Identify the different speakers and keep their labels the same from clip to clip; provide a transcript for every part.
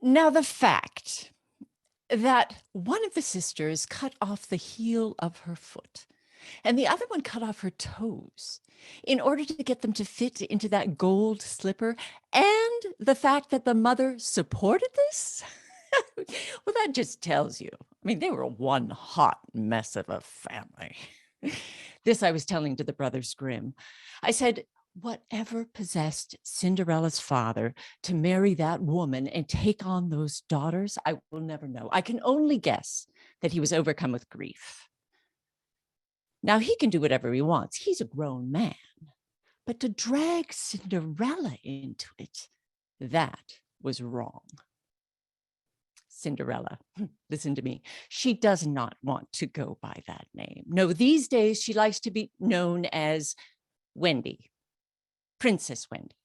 Speaker 1: Now, the fact that one of the sisters cut off the heel of her foot and the other one cut off her toes in order to get them to fit into that gold slipper, and the fact that the mother supported this, well, that just tells you. I mean, they were one hot mess of a family. This I was telling to the brothers Grimm. I said, whatever possessed Cinderella's father to marry that woman and take on those daughters, I will never know. I can only guess that he was overcome with grief. Now, he can do whatever he wants. He's a grown man. But to drag Cinderella into it, that was wrong. Cinderella, listen to me. She does not want to go by that name. No, these days she likes to be known as Wendy, Princess Wendy.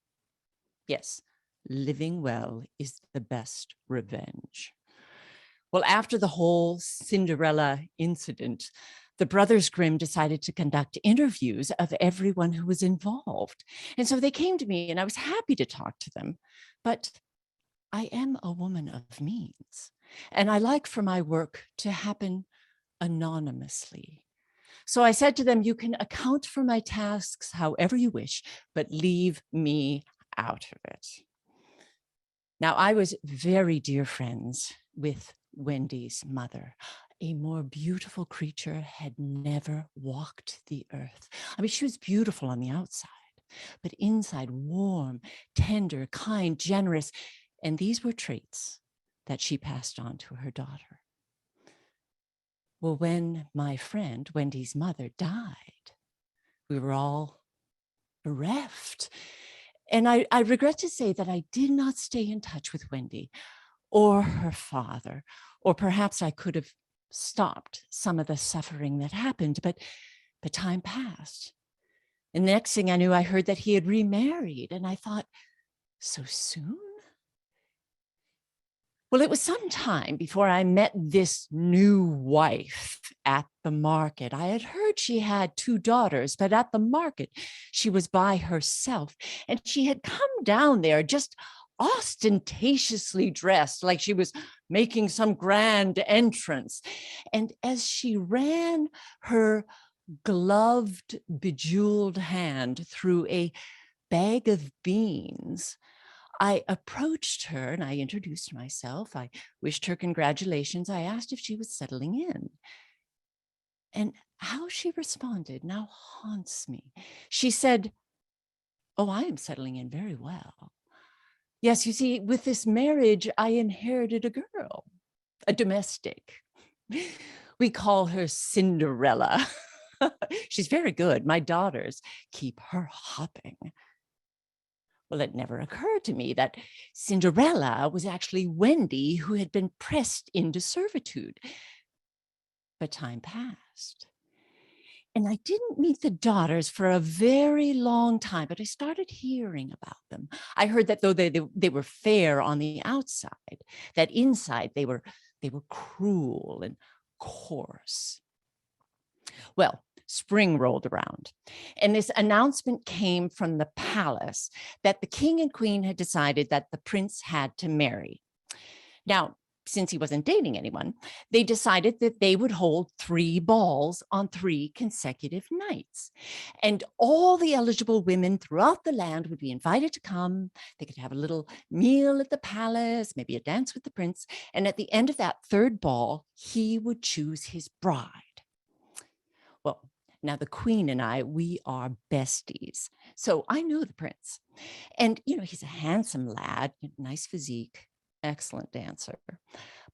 Speaker 1: Yes, living well is the best revenge. Well, after the whole Cinderella incident, the brothers Grimm decided to conduct interviews of everyone who was involved. And so they came to me and I was happy to talk to them. But I am a woman of means, and I like for my work to happen anonymously. So I said to them, you can account for my tasks however you wish, but leave me out of it. Now, I was very dear friends with Wendy's mother. A more beautiful creature had never walked the earth. I mean, she was beautiful on the outside, but inside warm, tender, kind, generous. And these were traits that she passed on to her daughter. Well, when my friend, Wendy's mother, died, we were all bereft. And I regret to say that I did not stay in touch with Wendy or her father, or perhaps I could have stopped some of the suffering that happened, but time passed. And the next thing I knew, I heard that he had remarried, and I thought, so soon? Well, it was some time before I met this new wife at the market. I had heard she had 2 daughters, but at the market, she was by herself. And she had come down there just ostentatiously dressed, like she was making some grand entrance. And as she ran her gloved, bejeweled hand through a bag of beans, I approached her and I introduced myself. I wished her congratulations. I asked if she was settling in. And how she responded now haunts me. She said, oh, I am settling in very well. Yes, you see, with this marriage, I inherited a girl, a domestic. We call her Cinderella. She's very good. My daughters keep her hopping. Well, it never occurred to me that Cinderella was actually Wendy, who had been pressed into servitude. But time passed. And I didn't meet the daughters for a very long time, but I started hearing about them. I heard that though they were fair on the outside, that inside they were cruel and coarse. Well, spring rolled around, and this announcement came from the palace that the king and queen had decided that the prince had to marry. Now, since he wasn't dating anyone, they decided that they would hold 3 balls on 3 consecutive nights. And all the eligible women throughout the land would be invited to come. They could have a little meal at the palace, maybe a dance with the prince. And at the end of that 3rd ball, he would choose his bride. Well, now the queen and I, we are besties. So I know the prince. And, you know, he's a handsome lad, nice physique, excellent dancer.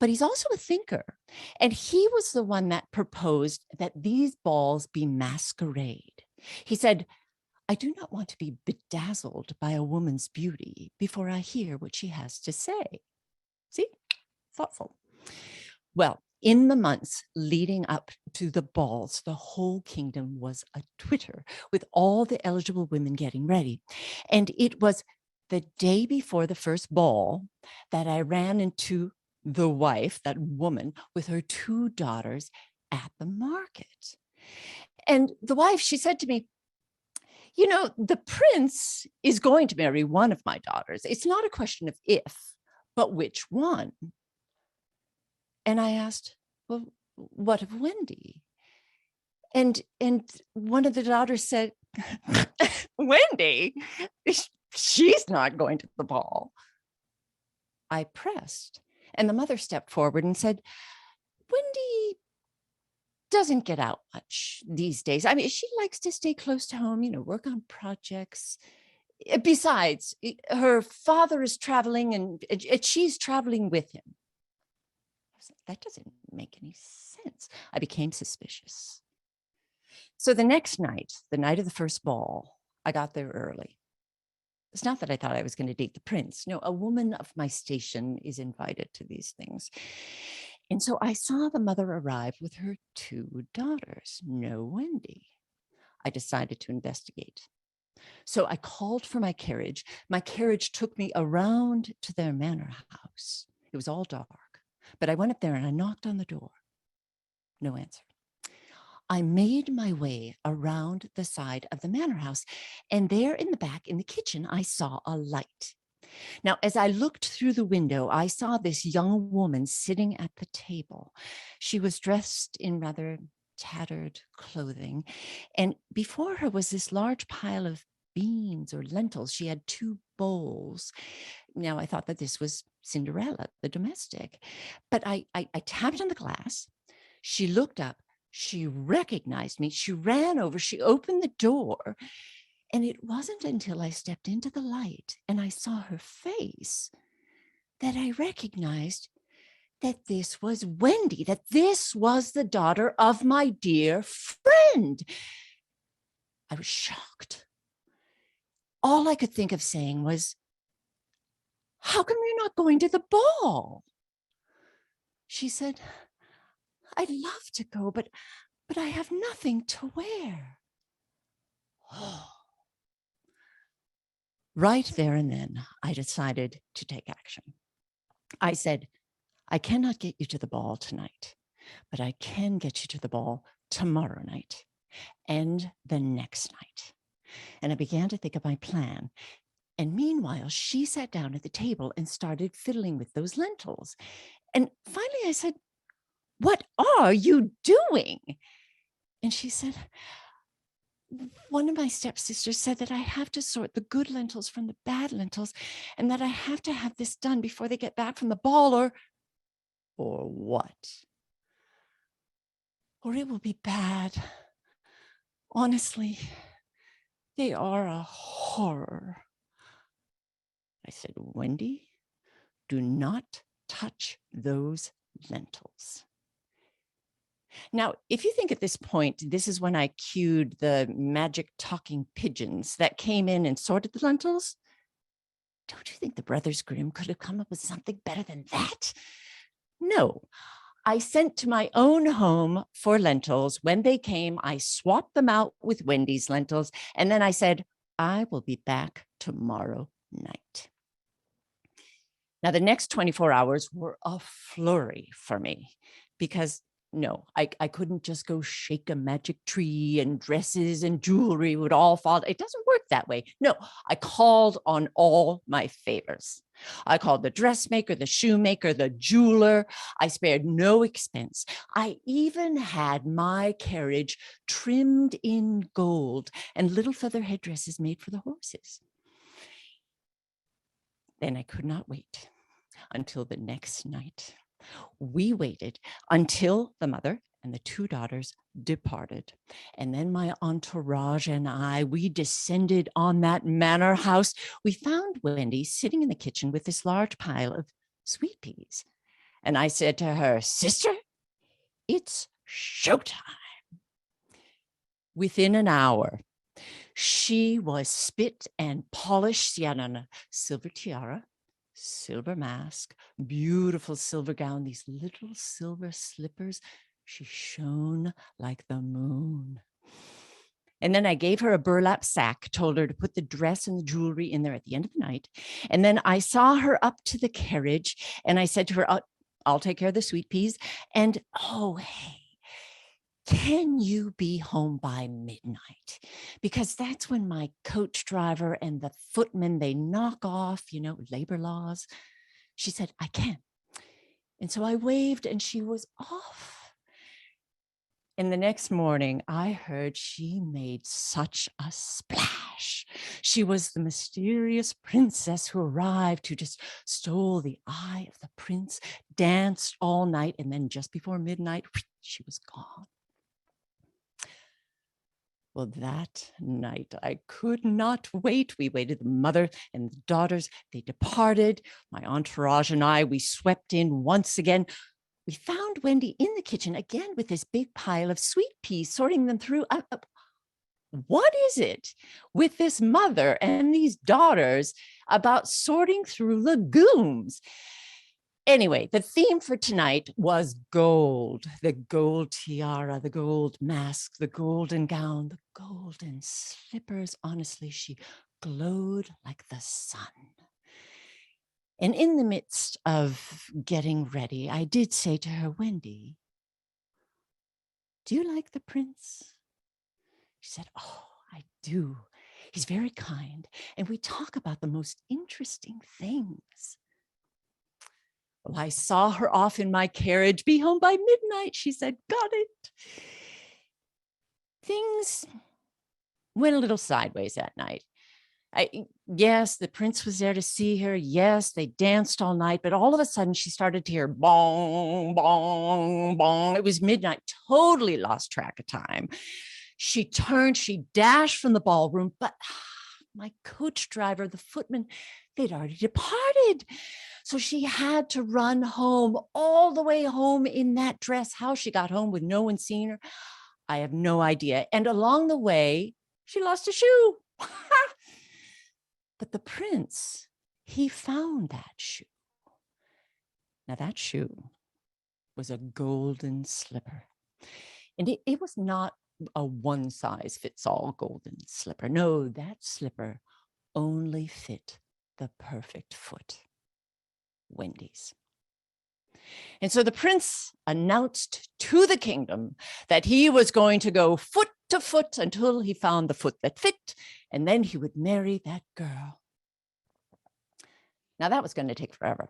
Speaker 1: But he's also a thinker. And he was the one that proposed that these balls be masquerade. He said, I do not want to be bedazzled by a woman's beauty before I hear what she has to say. See? Thoughtful. Well, in the months leading up to the balls, the whole kingdom was a twitter with all the eligible women getting ready. And it was the day before the first ball that I ran into the wife, that woman, with her 2 daughters at the market. And the wife, she said to me, you know, the prince is going to marry one of my daughters. It's not a question of if, But which one? And I asked, well, what of Wendy? And one of the daughters said, Wendy, she's not going to the ball. I pressed, and the mother stepped forward and said, Wendy doesn't get out much these days. I mean, she likes to stay close to home, work on projects. Besides, her father is traveling and she's traveling with him. I was like, that doesn't make any sense. I became suspicious. So the next night, the night of the first ball, I got there early. It's not that I thought I was going to date the prince. No, a woman of my station is invited to these things. And so I saw the mother arrive with her 2 daughters, no Wendy. I decided to investigate. So I called for my carriage. My carriage took me around to their manor house. It was all dark, but I went up there and I knocked on the door. No answer. I made my way around the side of the manor house, and there in the back in the kitchen, I saw a light. Now, as I looked through the window, I saw this young woman sitting at the table. She was dressed in rather tattered clothing, and before her was this large pile of beans or lentils. She had 2 bowls. Now, I thought that this was Cinderella, the domestic, but I tapped on the glass. She looked up. She recognized me. She ran over. She opened the door. And it wasn't until I stepped into the light and I saw her face that I recognized that this was Wendy, that this was the daughter of my dear friend. I was shocked. All I could think of saying was, how come you're not going to the ball? She said, I'd love to go, but I have nothing to wear. Oh. Right there and then, I decided to take action. I said, I cannot get you to the ball tonight, but I can get you to the ball tomorrow night and the next night. And I began to think of my plan. And meanwhile, she sat down at the table and started fiddling with those lentils. And finally I said, what are you doing? And she said, one of my stepsisters said that I have to sort the good lentils from the bad lentils, and that I have to have this done before they get back from the ball, or what? Or it will be bad. Honestly, they are a horror. I said, Wendy, do not touch those lentils. Now, if you think at this point, this is when I cued the magic talking pigeons that came in and sorted the lentils, don't you think the Brothers Grimm could have come up with something better than that? No, I sent to my own home for lentils. When they came, I swapped them out with Wendy's lentils, and then I said, I will be back tomorrow night. Now, the next 24 hours were a flurry for me because no, I couldn't just go shake a magic tree and dresses and jewelry would all fall. It doesn't work that way. No, I called on all my favors. I called the dressmaker, the shoemaker, the jeweler. I spared no expense. I even had my carriage trimmed in gold and little feather headdresses made for the horses. Then I could not wait until the next night. We waited until the mother and the 2 daughters departed. And then my entourage and I, we descended on that manor house. We found Wendy sitting in the kitchen with this large pile of sweet peas. And I said to her, sister, it's showtime. Within an hour, she was spit and polished. She had on a silver tiara, silver mask, beautiful silver gown, these little silver slippers. She shone like the moon. And then I gave her a burlap sack, told her to put the dress and the jewelry in there at the end of the night. And then I saw her up to the carriage and I said to her, I'll take care of the sweet peas. And oh, hey, can you be home by midnight? Because that's when my coach driver and the footman, they knock off, labor laws. She said, I can. And so I waved and she was off. And the next morning, I heard she made such a splash. She was the mysterious princess who arrived, who just stole the eye of the prince, danced all night, and then just before midnight, she was gone. Well, that night, I could not wait. We waited, the mother and the daughters, they departed. My entourage and I, we swept in once again. We found Wendy in the kitchen again with this big pile of sweet peas, sorting them through. What is it with this mother and these daughters about sorting through legumes? Anyway, the theme for tonight was gold, the gold tiara, the gold mask, the golden gown, the golden slippers. Honestly, she glowed like the sun. And in the midst of getting ready, I did say to her, Wendy, do you like the prince? She said, oh, I do. He's very kind. And we talk about the most interesting things. Well, I saw her off in my carriage, be home by midnight. She said, got it. Things went a little sideways that night. Yes, the prince was there to see her. Yes, they danced all night, but all of a sudden she started to hear bong, bong, bong. It was midnight, totally lost track of time. She turned, she dashed from the ballroom, but my coach driver, the footman, they'd already departed. So she had to run home, all the way home in that dress. How she got home with no one seeing her, I have no idea. And along the way, she lost a shoe. But the prince, he found that shoe. Now that shoe was a golden slipper. And it was not a one size fits all golden slipper. No, that slipper only fit the perfect foot, Wendy's. And so the prince announced to the kingdom that he was going to go foot to foot until he found the foot that fit, and then he would marry that girl. Now that was going to take forever.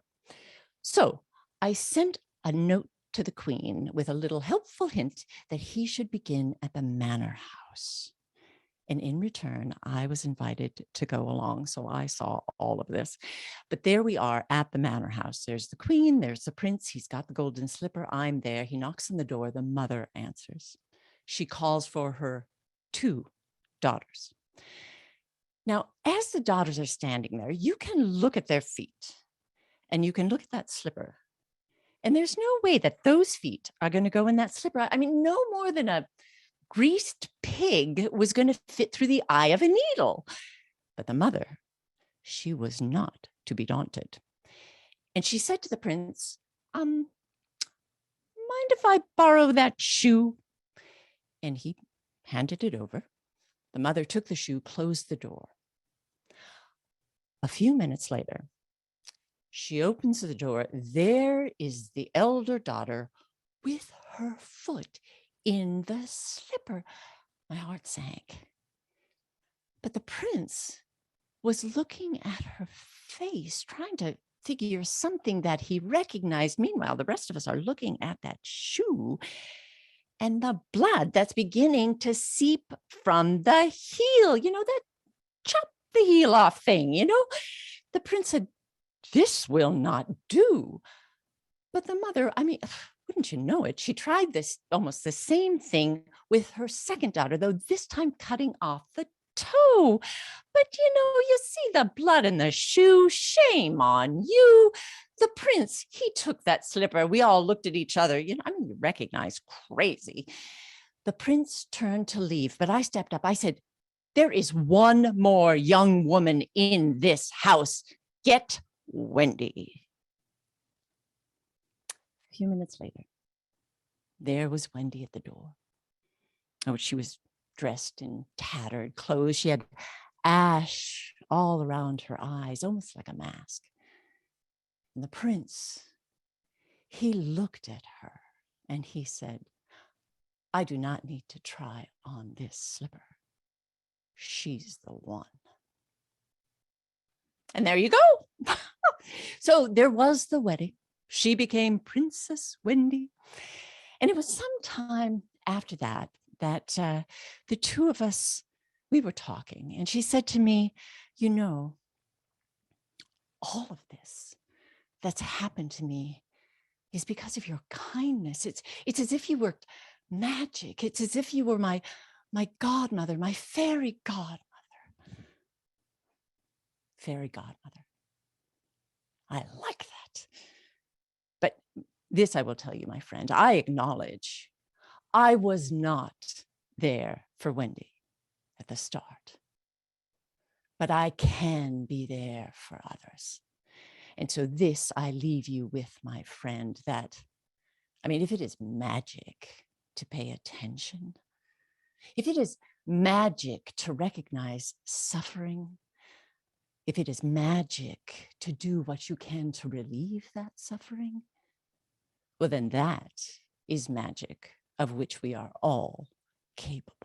Speaker 1: So I sent a note to the queen with a little helpful hint that he should begin at the manor house. And in return, I was invited to go along. So I saw all of this. But there we are at the manor house. There's the queen, there's the prince. He's got the golden slipper. I'm there. He knocks on the door. The mother answers. She calls for her 2 daughters. Now, as the daughters are standing there, you can look at their feet and you can look at that slipper. And there's no way that those feet are going to go in that slipper. I mean, no more than a greased pig was going to fit through the eye of a needle. But the mother, she was not to be daunted. And she said to the prince, mind if I borrow that shoe? And he handed it over. The mother took the shoe, closed the door. A few minutes later, she opens the door. There is the elder daughter with her foot in the slipper. My heart sank. But the prince was looking at her face, trying to figure something that he recognized. Meanwhile, the rest of us are looking at that shoe and the blood that's beginning to seep from the heel. You know, that chop the heel off thing, you know? The prince said, this will not do. But the mother, I mean, wouldn't you know it? She tried this almost the same thing with her second daughter, though this time cutting off the toe. But you know, you see the blood in the shoe. Shame on you. The prince, he took that slipper. We all looked at each other. You know, I mean, you recognize crazy. The prince turned to leave, but I stepped up. I said, there is one more young woman in this house. Get Wendy. A few minutes later, there was Wendy at the door. Oh, she was dressed in tattered clothes. She had ash all around her eyes, almost like a mask. And the prince, he looked at her and he said, I do not need to try on this slipper. She's the one. And there you go. So there was the wedding. She became Princess Wendy. And it was some time after that that the two of us, we were talking. And she said to me, you know, all of this that's happened to me is because of your kindness. It's as if you were magic. It's as if you were my godmother, my fairy godmother. Fairy godmother. I like that. But this I will tell you, my friend, I acknowledge I was not there for Wendy at the start, but I can be there for others. And so this I leave you with, my friend, that, I mean, if it is magic to pay attention, if it is magic to recognize suffering, if it is magic to do what you can to relieve that suffering, well, then that is magic of which we are all capable.